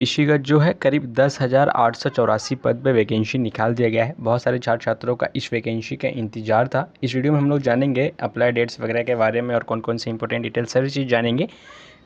इसीगत जो है करीब 10,884 पद पे वैकेंसी निकाल दिया गया है। बहुत सारे छात्र छात्रों का इस वैकेंसी का इंतजार था। इस वीडियो में हम लोग जानेंगे अप्लाई डेट्स वगैरह के बारे में और कौन कौन सी इंपॉर्टेंट डिटेल्स सारी चीज़ जानेंगे।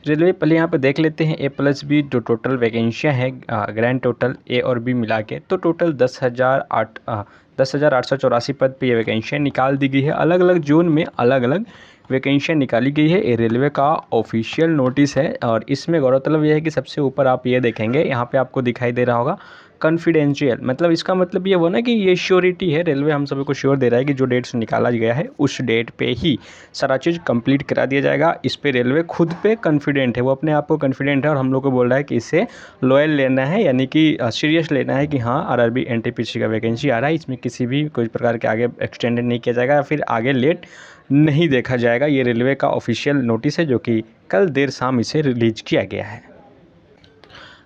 रेलवे पहले यहाँ पे देख लेते हैं A+B जो टोटल वैकेंसियाँ हैं ग्रैंड टोटल A और B मिला के, तो टोटल 10,884 पद पे ये वैकेंसियाँ निकाल दी गई है। अलग अलग जोन में अलग अलग वैकेंसियाँ निकाली गई है। ये रेलवे का ऑफिशियल नोटिस है और इसमें गौरतलब यह है कि सबसे ऊपर आप ये देखेंगे, यहाँ पे आपको दिखाई दे रहा होगा कॉन्फिडेंशियल। मतलब इसका मतलब ये वो ना कि ये श्योरिटी है, रेलवे हम सभी को श्योर दे रहा है कि जो डेट्स निकाला गया है उस डेट पे ही सारा चीज़ कंप्लीट करा दिया जाएगा। इस पे रेलवे खुद पे कॉन्फिडेंट है, वो अपने आप को कॉन्फिडेंट है और हम लोग को बोल रहा है कि इसे लॉयल लेना है, यानी कि सीरियस लेना है कि हाँ RRB NTPC का वैकेंसी आ रहा है, इसमें किसी भी कोई प्रकार के आगे एक्सटेंडेड नहीं किया जाएगा या फिर आगे लेट नहीं देखा जाएगा। ये रेलवे का ऑफिशियल नोटिस है जो कि कल देर शाम इसे रिलीज किया गया है।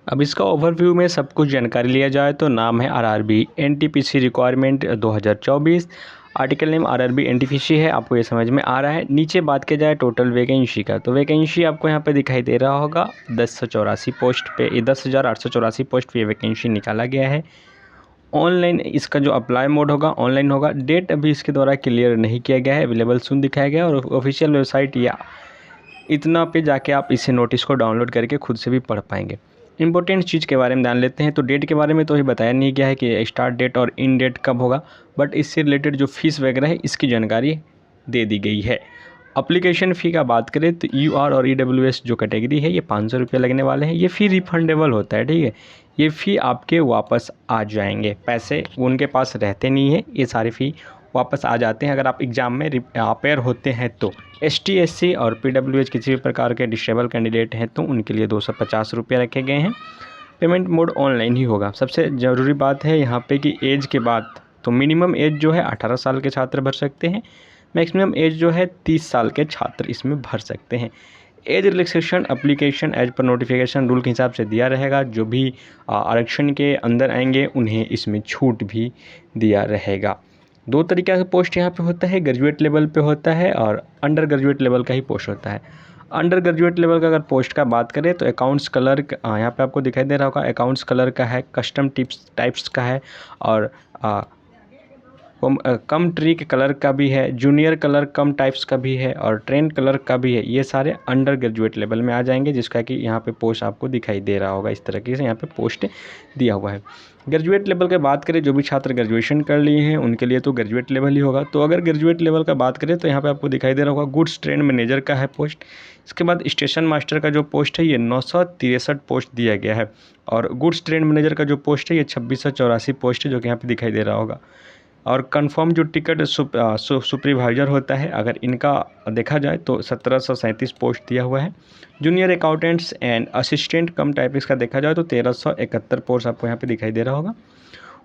अब इसका ओवरव्यू में सब कुछ जानकारी लिया जाए तो नाम है RRB NTPC requirement 2024, article name RRB NTPC है, आपको ये समझ में आ रहा है। नीचे बात की जाए टोटल वैकेंसी का, तो वैकेंसी आपको यहाँ पे दिखाई दे रहा होगा 1084 पोस्ट पे, 10,884 पोस्ट पे वैकेंसी निकाला गया है। ऑनलाइन इसका जो अप्लाई मोड होगा ऑनलाइन होगा। डेट अभी इसके द्वारा क्लियर नहीं किया गया है, अवेलेबल सुन दिखाया गया और ऑफिशियल वेबसाइट या इतना पे जाके आप इसे नोटिस को डाउनलोड करके खुद से भी पढ़ पाएंगे। इंपॉर्टेंट चीज़ के बारे में जान लेते हैं। तो डेट के बारे में तो ही बताया नहीं गया है कि स्टार्ट डेट और इन डेट कब होगा, बट इससे रिलेटेड जो फीस वगैरह है इसकी जानकारी दे दी गई है। अप्लीकेशन फ़ी का बात करें तो UR और EWS जो कैटेगरी है ये 500 रुपये लगने वाले हैं। ये फ़ी रिफंडेबल होता है, ठीक है, ये फ़ी आपके वापस आ जाएंगे, पैसे उनके पास रहते नहीं है, ये सारी फ़ी वापस आ जाते हैं अगर आप एग्ज़ाम में अपेयर होते हैं तो। ST SC और PWH किसी भी प्रकार के डिसेबल कैंडिडेट हैं तो उनके लिए 250 रुपये रखे गए हैं। पेमेंट मोड ऑनलाइन ही होगा। सबसे ज़रूरी बात है यहाँ पे कि एज के बाद, तो मिनिमम एज जो है 18 साल के छात्र भर सकते हैं, मैक्सिमम एज जो है 30 साल के छात्र इसमें भर सकते हैं। Age relaxation application as per notification rule के हिसाब से दिया रहेगा। जो भी आरक्षण के अंदर आएंगे उन्हें इसमें छूट भी दिया रहेगा। दो तरीक़े का पोस्ट यहाँ पे होता है, ग्रेजुएट लेवल पे होता है और अंडर ग्रेजुएट लेवल का ही पोस्ट होता है। अंडर ग्रेजुएट लेवल का अगर पोस्ट का बात करें तो अकाउंट्स क्लर्क, यहाँ पे आपको दिखाई दे रहा होगा अकाउंट्स क्लर्क का है, कस्टम टाइप्स का है और कम ट्री के कलर का भी है, जूनियर कलर कम टाइप्स का भी है और ट्रेंड कलर का भी है। ये सारे अंडर ग्रेजुएट लेवल में आ जाएंगे, जिसका कि यहाँ पे पोस्ट आपको दिखाई दे रहा होगा। इस तरीके से यहाँ पे पोस्ट दिया हुआ है। ग्रेजुएट लेवल की बात करें, जो भी छात्र ग्रेजुएशन कर लिए हैं उनके लिए तो ग्रेजुएट लेवल ही होगा। तो अगर ग्रेजुएट लेवल का बात करें तो यहाँ पे आपको दिखाई दे रहा होगा गुड्स ट्रेन मैनेजर का है पोस्ट। इसके बाद स्टेशन मास्टर का जो पोस्ट है ये 963 पोस्ट दिया गया है और गुड्स ट्रेन मैनेजर का जो पोस्ट है ये 2684 पोस्ट है, जो कि यहाँ पे दिखाई दे रहा होगा। और कंफर्म जो टिकट सुपरवाइजर होता है, अगर इनका देखा जाए तो 1737 पोस्ट दिया हुआ है। Junior accountants and assistant come typist का देखा जाए तो 1371 पोस्ट आपको यहाँ पे दिखाई दे रहा होगा।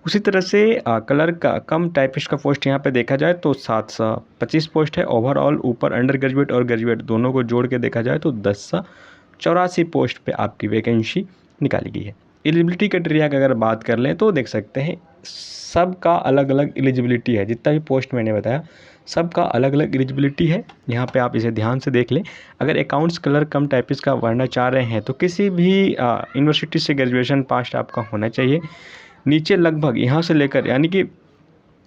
उसी तरह से क्लर्क का कम टाइपिस्ट का पोस्ट यहाँ पे देखा जाए तो 725 पोस्ट है। ओवरऑल ऊपर अंडर ग्रेजुएट और ग्रेजुएट दोनों को जोड़ के देखा जाए तो 1084 पोस्ट पे आपकी वैकेंसी निकाली गई है। एलिजिबिलिटी क्राइटेरिया की अगर बात कर लें तो देख सकते हैं सबका अलग अलग एलिजिबिलिटी है। जितना भी पोस्ट मैंने बताया सबका अलग अलग एलिजिबिलिटी है। यहाँ पे आप इसे ध्यान से देख लें। अगर अकाउंट्स क्लर्क कम टाइपिस्ट का भरना चाह रहे हैं तो किसी भी यूनिवर्सिटी से ग्रेजुएशन पास आपका होना चाहिए। नीचे लगभग यहाँ से लेकर यानी कि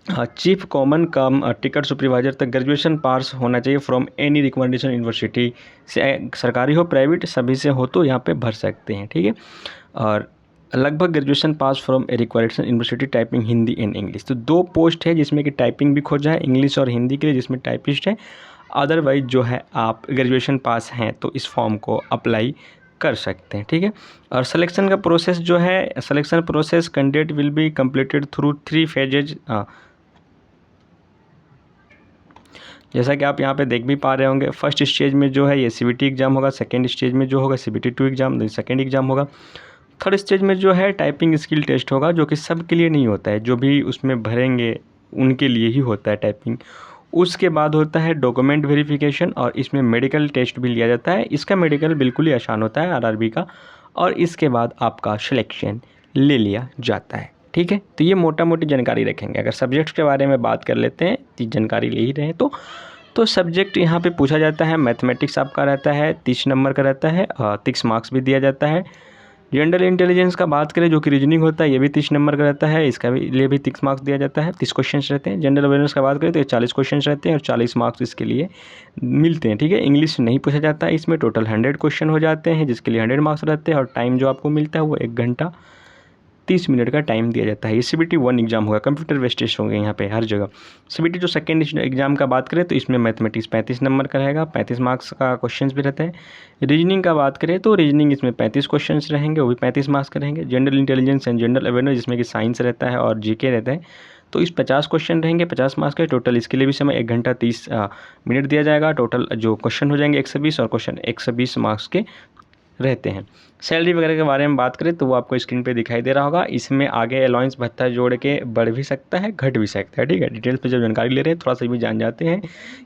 चीफ कॉमन कम टिकट सुपरवाइजर तक ग्रेजुएशन पास होना चाहिए फ्रॉम एनी रिकमेंडेशन यूनिवर्सिटी से, सरकारी हो प्राइवेट सभी से हो तो यहाँ पे भर सकते हैं, ठीक है। और लगभग graduation pass from A required university typing Hindi and English. तो दो पोस्ट है जिसमें कि टाइपिंग भी खोजा है, इंग्लिश और हिंदी के लिए, जिसमें टाइपिस्ट है। अदरवाइज जो है आप ग्रेजुएशन पास हैं तो इस फॉर्म को अप्लाई कर सकते हैं, ठीक है। और सिलेक्शन का प्रोसेस जो है, selection process candidate will be completed through 3 phases. जैसा कि आप यहाँ पे देख भी पा रहे होंगे, फर्स्ट स्टेज में जो है ये CBT एग्ज़ाम होगा, सेकेंड स्टेज में जो होगा CBT 2 एग्ज़ाम, सेकेंड एग्ज़ाम होगा। थर्ड स्टेज में जो है टाइपिंग स्किल टेस्ट होगा, जो कि सब के लिए नहीं होता है, जो भी उसमें भरेंगे उनके लिए ही होता है टाइपिंग। उसके बाद होता है डॉक्यूमेंट वेरिफिकेशन और इसमें मेडिकल टेस्ट भी लिया जाता है। इसका मेडिकल बिल्कुल ही आसान होता है RRB का, और इसके बाद आपका सिलेक्शन ले लिया जाता है, ठीक है। तो ये मोटा मोटी जानकारी रखेंगे। अगर सब्जेक्ट्स के बारे में बात कर लेते हैं, जानकारी ले ही रहे हैं तो सब्जेक्ट यहाँ पे पूछा जाता है। मैथमेटिक्स आपका रहता है 30 नंबर का रहता है, 30 मार्क्स भी दिया जाता है। जनरल इंटेलिजेंस का बात करें जो कि रीजनिंग होता है, ये भी 30 नंबर का रहता है, इसका भी लिए भी 30 मार्क्स दिया जाता है, 30 क्वेश्चन रहते हैं। जनरल अवेयरनेस का बात करें तो ये 40 क्वेश्चन रहते हैं और 40 मार्क्स इसके लिए मिलते हैं, ठीक है। इंग्लिश नहीं पूछा जाता है, इसमें टोटल 100 क्वेश्चन हो जाते हैं जिसके लिए 100 मार्क्स रहते हैं और टाइम जो आपको मिलता है वो 1 घंटा 30 मिनट का टाइम दिया जाता है। ये CBT 1 एग्जाम होगा, कंप्यूटर बेस्ड टेस्ट होंगे यहाँ पे हर जगह। CBT जो सेकंड एग्जाम का बात करें तो इसमें मैथमेटिक्स 35 नंबर का रहेगा, 35 मार्क्स का क्वेश्चन भी रहता है। रीजनिंग का बात करें तो रीजनिंग इसमें 35 क्वेश्चन रहेंगे, वो भी 35 मार्क्स के रहेंगे। General intelligence and general awareness जिसमें कि साइंस रहता है और GK रहता है, तो इस 50 क्वेश्चन रहेंगे, 50 मार्क्स के टोटल। इसके लिए भी समय 1 घंटा 30 मिनट दिया जाएगा। टोटल जो क्वेश्चन हो जाएंगे 120 और क्वेश्चन 120 मार्क्स के रहते हैं। सैलरी वगैरह के बारे में बात करें तो वो आपको स्क्रीन पे दिखाई दे रहा होगा। इसमें आगे अलाउंस भत्ता जोड़ के बढ़ भी सकता है, घट भी सकता है, ठीक है। डिटेल्स पे जब जानकारी ले रहे हैं थोड़ा सा भी जान जाते हैं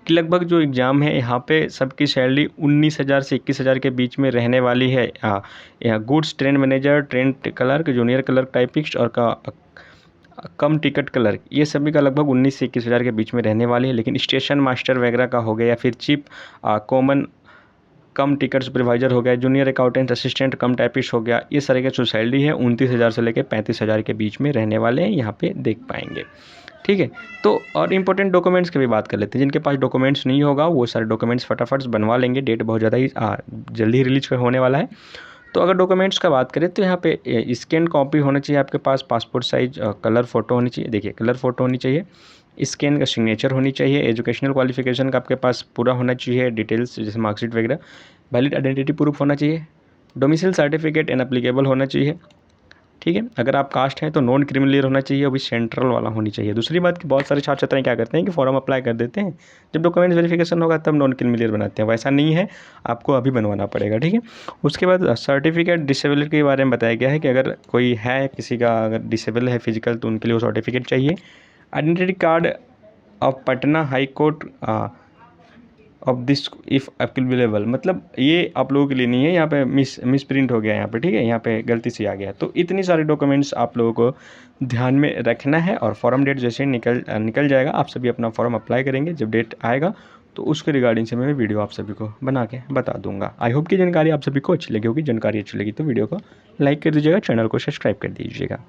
कि लगभग जो एग्ज़ाम है यहाँ पे सबकी सैलरी 19,000 से 21,000 के बीच में रहने वाली है। यहाँ goods train manager, train clerk, junior clerk, typist और कम टिकट क्लर्क, ये सभी का लगभग 19 से 21,000 के बीच में रहने वाली है। लेकिन स्टेशन मास्टर वगैरह का हो गया या फिर चीफ कॉमन कम टिकट सुपरवाइजर हो गया, जूनियर अकाउंटेंट असिस्टेंट कम टाइपिस्ट हो गया, ये सारे का जो सैलरी है 29,000 से लेकर 35,000 के बीच में रहने वाले हैं, यहाँ पे देख पाएंगे, ठीक है। तो और इंपॉर्टेंट डॉक्यूमेंट्स की भी बात कर लेते हैं। जिनके पास डॉक्यूमेंट्स नहीं होगा वो सारे डॉक्यूमेंट्स फटाफट बनवा लेंगे, डेट बहुत ज़्यादा ही जल्दी रिलीज होने वाला है। तो अगर डॉक्यूमेंट्स का बात करें तो यहाँ पे स्कैन कॉपी होना चाहिए आपके पास, पासपोर्ट साइज कलर फ़ोटो होनी चाहिए, देखिए कलर फ़ोटो होनी चाहिए, स्कैन का सिग्नेचर होनी चाहिए, एजुकेशनल क्वालिफिकेशन का आपके पास पूरा होना चाहिए, डिटेल्स जैसे मार्कशीट वगैरह, वैलिड आइडेंटिटी प्रूफ होना चाहिए, डोमिसाइल सर्टिफिकेट एन एप्लीकेबल होना चाहिए, ठीक है। अगर आप कास्ट हैं तो नॉन क्रिमिनल होना चाहिए, वो भी सेंट्रल वाला होनी चाहिए। दूसरी बात कि बहुत सारे छात्र छात्राएं क्या करते हैं कि फॉर्म अप्लाई कर देते हैं, जब डॉक्यूमेंट्स वेरिफिकेशन होगा तब नॉन क्रिमिनल बनाते हैं, वैसा नहीं है, आपको अभी बनवाना पड़ेगा, ठीक है। उसके बाद सर्टिफिकेट डिसेबिलिटी के बारे में बताया गया है कि अगर कोई है किसी का अगर डिसेबल है फिजिकल तो उनके लिए वो सर्टिफिकेट चाहिए। Identity card of Patna high court of this if available, मतलब ये आप लोगों के लिए नहीं है, यहाँ पे मिस प्रिंट हो गया यहाँ पे, ठीक है, यहाँ पे गलती से आ गया। तो इतनी सारे डॉक्यूमेंट्स आप लोगों को ध्यान में रखना है और फॉर्म डेट जैसे निकल जाएगा आप सभी अपना फॉर्म अप्लाई करेंगे। जब डेट आएगा तो उसके रिगार्डिंग से मैं वीडियो आप सभी को बना के बता दूंगा। आई होप की जानकारी आप सभी को अच्छी लगी होगी। जानकारी अच्छी लगी तो वीडियो को लाइक कर दीजिएगा, चैनल को सब्सक्राइब कर दीजिएगा।